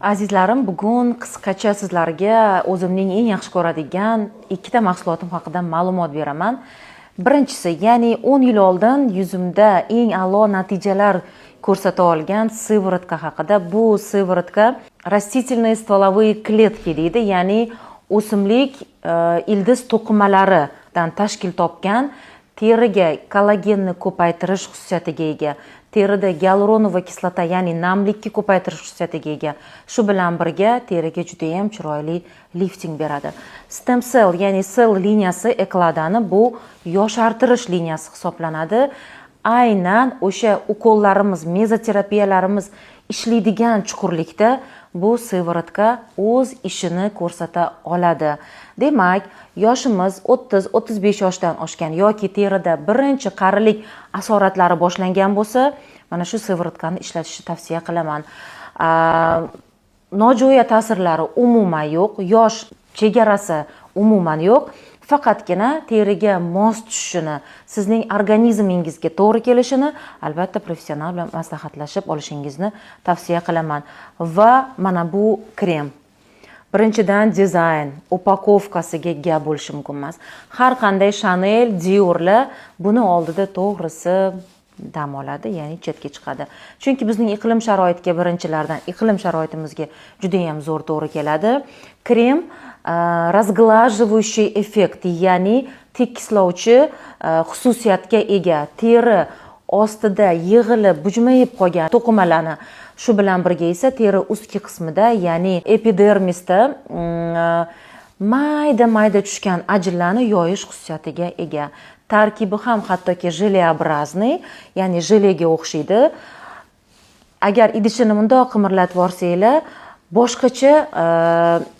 Azizlarim, bugun qisqacha sizlarga o'zimning eng yaxshi ko'radigan ikkita mahsulotim haqida ma'lumot beraman. Birinchisi, ya'ni 10 yil oldin yuzimda eng a'lo natijalar ko'rsata olgan sivorotka haqida. Bu sivorotka растительные стволовые клетки deydi, ya'ni o'simlik ildiz to'qimalaridan tashkil topgan, teriga kollagenni ko'paytirish xususiyatiga ega, terida gialuronoviy kislota, ya'ni namlikni ko'paytirish xususiyatiga ega. Shu bilan birga teriga juda ham chiroyli lifting beradi. Stem cell, ya'ni sel liniyasi ekladani bu yoshartirish liniyasi hisoblanadi. Aynan o'sha ukollarimiz, mezoterapiyalarimiz ishlaydigan chuqurlikda bu sivorotka o'z ishini ko'rsata oladi. Demak, yoshimiz 30-35 yoshdan oshgan yoki terida birinchi qarilik asoratlari boshlangan bo'lsa, mana shu sivorotkani ishlatishni tavsiya qilaman. Nojo'ya ta'sirlari umuman yo'q, yosh chegarasi umuman yo'q. Faqatgina teriga mos tushishini, sizning organizmingizga to'g'ri kelishini albatta professional bilan maslahatlashib olishingizni tavsiya qilaman. Va mana bu krem. Birinchidan dizayn, upakovkasiga gap bo'lishi mumkin emas. Har qanday Chanel, Diorlar buni oldida to'g'risi dam oladi, ya'ni chetga chiqadi. Chunki bizning iqlim sharoitiga birinchilardan iqlim sharoitimizga juda ham zo'r to'g'ri keladi. Krem razglajивающий effekt, ya'ni tekislovchi xususiyatga ega. Teri ostida yig'ilib, bujmayib qolgan to'qimalarni, shu bilan birga esa teri ustki qismida, ya'ni epidermisda mayda tushgan ajinlarni yoyish xususiyatiga ega. Tarkibi ham hattoki jeleobrazniy, ya'ni jelega o'xshaydi. Agar idishini bundoq qimirlatib yuborsanglar, boshqacha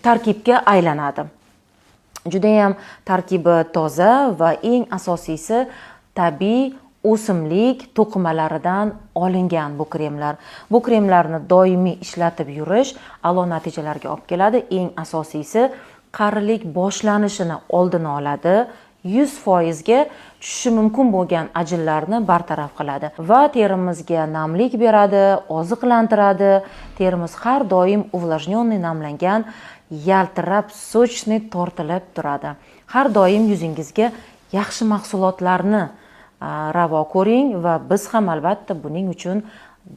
tarkibga aylanadi. Juda ham tarkibi toza va eng asosiysi tabiiy o'simlik to'qimalaridan olingan bu kremlar. Bu kremlarni doimiy ishlatib yurish a'lo natijalarga olib keladi. Eng asosiysi qarilik boshlanishini oldini oladi. 100% ga tushishi mumkin bo'lgan ajinlarni bartaraf qiladi va terimizga namlik beradi, oziqlantiradi. Terimiz har doim uvlajnённый, namlangan, yaltirab, sochniy tortilib turadi. Har doim yuzingizga yaxshi mahsulotlarni ravo ko'ring va biz ham albatta buning uchun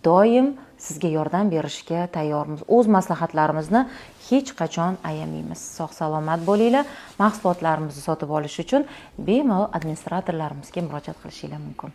doim sizga yordam berishga tayyormiz. O'z maslahatlarimizni hech qachon ayamaymiz. Sog' salomat bo'linglar. Mahsulotlarimizni sotib olish uchun bemalol administratorlarimizga murojaat qilishingiz mumkin.